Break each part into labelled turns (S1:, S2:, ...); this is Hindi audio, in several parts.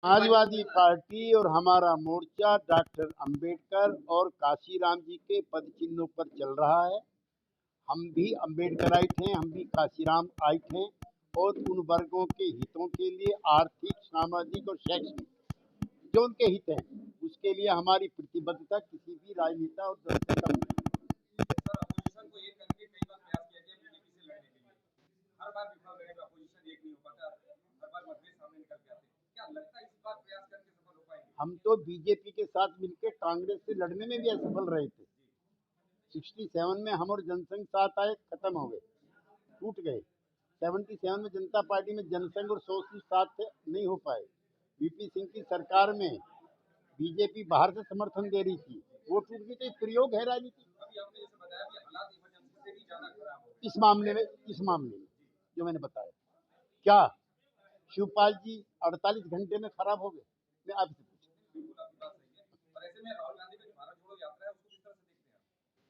S1: समाजवादी पार्टी और हमारा मोर्चा डॉक्टर अंबेडकर और काशीराम जी के पद चिन्हों पर चल रहा है। हम भी अंबेडकराइट हैं, हम भी काशीराम आइट हैं और उन वर्गों के हितों के लिए आर्थिक, सामाजिक और शैक्षणिक जो उनके हित हैं, उसके लिए हमारी प्रतिबद्धता किसी भी राजनेता और दल से कम नहीं। हम तो बीजेपी के साथ मिलकर कांग्रेस से लड़ने में भी असफल रहे थे। 67 में हम और जनसंघ साथ आए, खत्म हो गए, टूट गए। 77 में जनता पार्टी में जनसंघ और सोशलिस्ट साथ थे, नहीं हो पाए। वीपी सिंह की सरकार में बीजेपी बाहर से समर्थन दे रही थी, वो टूट गई। तो प्रयोग है राजनीति। इस मामले में जो मैंने बताया, क्या शिवपाल जी 48 घंटे में खराब हो गए? मैं आपसे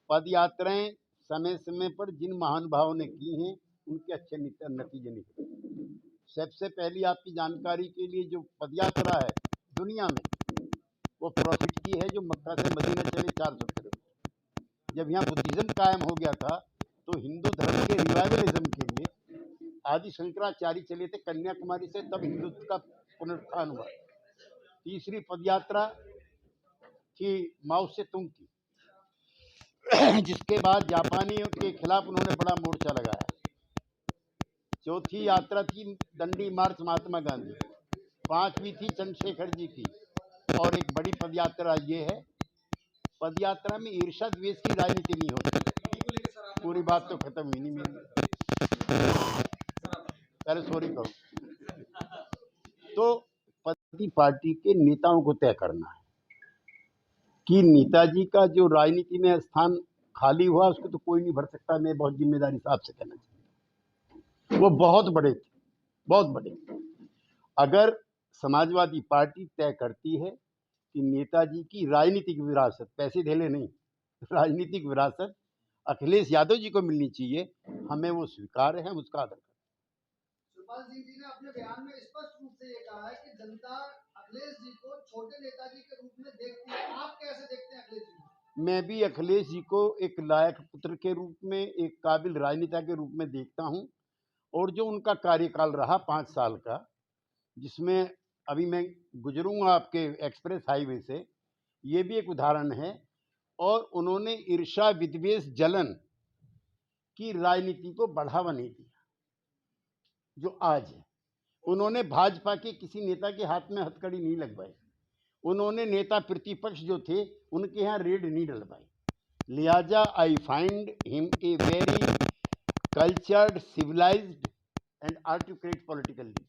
S1: पद यात्राएं समय समय पर जिन महानुभावों ने की हैं, उनके अच्छे नतीजे निकले। सबसे पहली आपकी जानकारी के लिए जो पदयात्रा है दुनिया में, वो प्रॉफिट की है, जो मक्का से मदीना चले 400 किलोमीटर। जब यहाँ बुद्धिज्म कायम हो गया था, तो हिंदू धर्म के रिवाइवलिज्म के लिए आदि शंकराचार्य चले थे कन्याकुमारी से, तब हिंदुत्व का पुनरुत्थान हुआ। तीसरी पदयात्रा थी माओ से तुंग की, जिसके बाद जापानियों के खिलाफ उन्होंने बड़ा मोर्चा लगाया। चौथी यात्रा थी दंडी मार्च महात्मा गांधी। पांचवी थी चंद्रशेखर जी की। और एक बड़ी पदयात्रा ये है, पदयात्रा में ईर्ष्या द्वेष की राजनीति नहीं होती। पूरी बात तो खत्म ही नहीं मेरी, पहले सॉरी करो। तो पति पार्टी के नेताओं को तय करना है कि नेताजी का जो राजनीति में स्थान खाली हुआ, उसको तो कोई नहीं भर सकता। मैं बहुत जिम्मेदारी साहब से कहना चाहता हूँ, वो बहुत बड़े थे, बहुत बड़े। अगर समाजवादी पार्टी तय करती है कि नेताजी की राजनीतिक विरासत, पैसे धेले नहीं, राजनीतिक विरासत अखिलेश यादव जी को मिलनी चाहिए, हमें वो स्वीकार है, हम उसका आदर करते हैं।
S2: शिवपाल सिंह जी ने अपने बयान में स्पष्ट रूप से ये कहा है कि जनता अखिलेश जी को छोटे नेताजी के रूप में देखती है। आप कैसे देखते हैं अखिलेश जी को?
S1: मैं भी अखिलेश जी को एक लायक पुत्र के रूप में, एक काबिल राजनेता के रूप में देखता हूं। और जो उनका कार्यकाल रहा 5 साल का, जिसमें अभी मैं गुजरूंगा आपके एक्सप्रेस हाईवे से, ये भी एक उदाहरण है। और उन्होंने ईर्ष्या, विद्वेष, जलन की राजनीति को बढ़ावा नहीं दिया जो आज है। उन्होंने भाजपा के किसी नेता के हाथ में हथकड़ी नहीं लगवाई। उन्होंने नेता प्रतिपक्ष जो थे उनके यहाँ रेड नहीं डलवाई। लिहाजा I find him a very cultured, civilised and articulate political leader.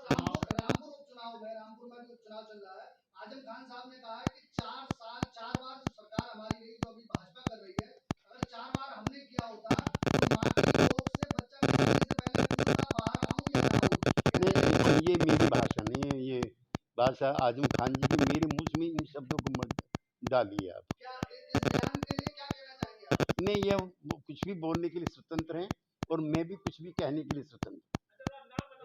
S2: Rampur उपचुनाव में, रामपुर में जो चुनाव चल रहा है, आजम खान साहब ने कहा है कि 4 बार सरकार हमारी रही, जो अभी भाजपा कर रही है, अगर 4 बार हमने किया होता तो माँ की कोख से बच्चा निकलने से पहले बाहर आऊं या ना आऊं?
S1: ये मेरी भाषा नहीं है, ये भाषा आजम खान जी की। मेरे मुंह में इन शब्दों को मत डालिए आप।
S2: क्या इस बयान के लिए क्या कहना चाहेंगे आप?
S1: नहीं, ये कुछ भी बोलने के लिए स्वतंत्र हैं और मैं भी कुछ भी कहने के लिए स्वतंत्र।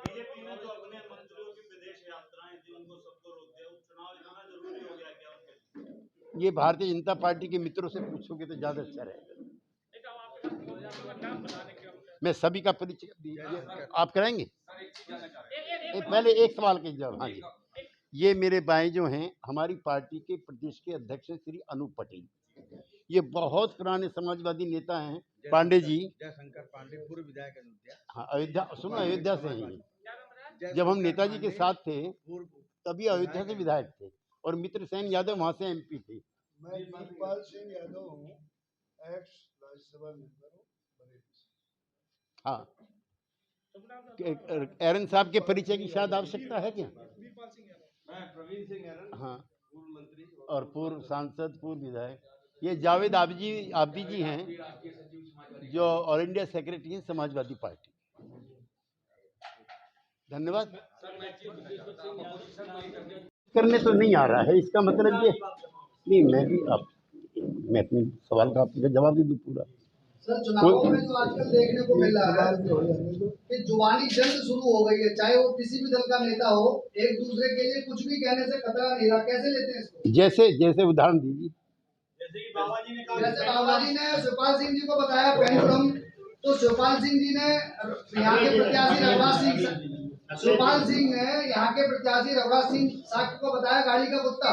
S3: बीजेपी ने जो अपने मंत्रियों की विदेश यात्राएं थी, उनको सबको रोक दिया। उपचुनाव लड़ना जरूरी हो गया क्या उनके?
S1: ये भारतीय जनता पार्टी के मित्रों से पूछोगे तो ज्यादा अच्छा रहेगा। मैं सभी का परिचय आप कराएंगे। पहले एक सवाल के जवाब। हाँ जी, ये मेरे बाएं जो हैं, हमारी पार्टी के प्रदेश के अध्यक्ष श्री अनूप पटेल। ये बहुत पुराने समाजवादी नेता हैं। पांडे जी,
S4: जयशंकर पांडे, पूर्व विधायक अयोध्या।
S1: हाँ, अयोध्या, सुनो, अयोध्या से हैं। जब हम नेताजी के साथ थे तभी अयोध्या से विधायक थे, और मित्र सेन यादव वहां से एमपी थे।
S5: मैं वीरपाल सिंह यादव हूँ, एक्स राज्यसभा मेंबर हूँ।
S1: हाँ, एरन साहब के परिचय की शायद आवश्यकता है क्या?
S4: मैं प्रवीण सिंह एरन,
S1: हाँ,
S4: पूर्व मंत्री
S1: और पूर्व सांसद, पूर्व विधायक। ये जावेद आबदी जी हैं, जो ऑल इंडिया सेक्रेटरी हैं समाजवादी पार्टी। धन्यवाद। करने तो नहीं आ रहा है, इसका मतलब ये नहीं। मैं भी मैं अपने सवाल का आपको जवाब दे दूं पूरा।
S2: सर चुनावों में जो आजकल देखने को मिल रहा है कि जुबानी जंग शुरू हो गई है, चाहे वो किसी भी दल का नेता हो, एक दूसरे के लिए कुछ भी कहने से खतरा नहीं रहा, कैसे लेते हैं इसको?
S1: जैसे जैसे उदाहरण दीजिए।
S3: जैसे कि बाबा जी ने कहा,
S2: जैसे बाबा जी ने शिवपाल सिंह जी को बताया पेंडुलम, तो शिवपाल सिंह जी ने यहाँ के प्रत्याशी रघुराज सिंह साक्य को बताया गाड़ी का कुत्ता।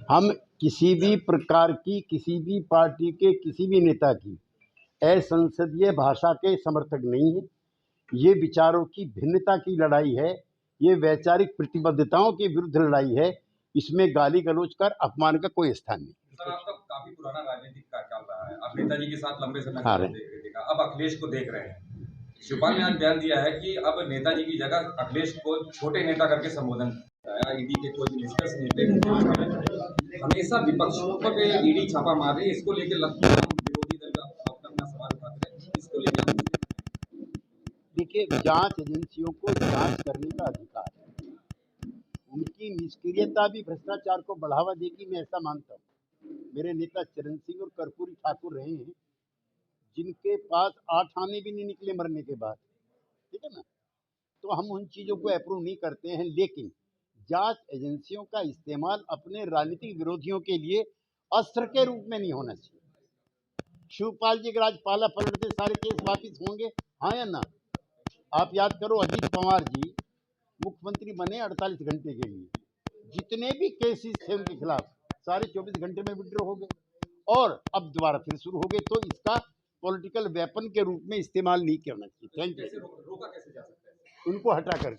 S1: हम किसी भी प्रकार की, किसी भी पार्टी के, किसी भी नेता की असंसदीय भाषा के समर्थक नहीं है। ये विचारों की भिन्नता की लड़ाई है, ये वैचारिक प्रतिबद्धताओं के विरुद्ध लड़ाई है। इसमें गाली गलौज कर अपमान का कोई स्थान नहीं।
S6: सर, आपका काफी पुराना राजनीतिक कार्यकाल रहा है, आप नेताजी के साथ लंबे समय
S1: हाँ
S6: से देखा, अब अखिलेश को देख रहे हैं। शिवपाल ने आज बयान दिया है कि अब नेताजी की जगह अखिलेश को छोटे नेता करके संबोधन किया। ईडी के कोई निष्कर्ष नहीं, हमेशा विपक्षों पर ईडी छापा मार रही है, इसको लेकर लगता है विरोधी दल का अपना सवाल उठाते हैं, इसको लेकर।
S1: देखिए, जांच एजेंसियों को जांच करने का अधिकार है, उनकी निष्क्रियता भी भ्रष्टाचार को बढ़ावा देगी, मैं ऐसा मानता हूँ। मेरे नेता चरण सिंह और कर्पूरी ठाकुर रहे हैं, जिनके पास 8 आने भी नहीं निकले मरने के बाद, ठीक है ना। तो हम उन चीज़ों को अप्रूव नहीं करते हैं, लेकिन जांच एजेंसियों का इस्तेमाल अपने राजनीतिक विरोधियों के लिए अस्त्र के रूप में नहीं होना चाहिए। शिवपाल जी अगर आज पाला पलटते सारे केस वापिस होंगे, हाँ या ना? आप याद करो, अजीत पवार जी मुख्यमंत्री बने 48 घंटे के लिए, जितने भी केसेस थे उनके खिलाफ सारे 24 घंटे में विड्रॉ हो गए और अब दोबारा फिर शुरू हो गए। तो इसका पॉलिटिकल वेपन के रूप में इस्तेमाल नहीं करना चाहिए। Thank you.
S6: रोका कैसे जा सकता है?
S1: उनको हटा कर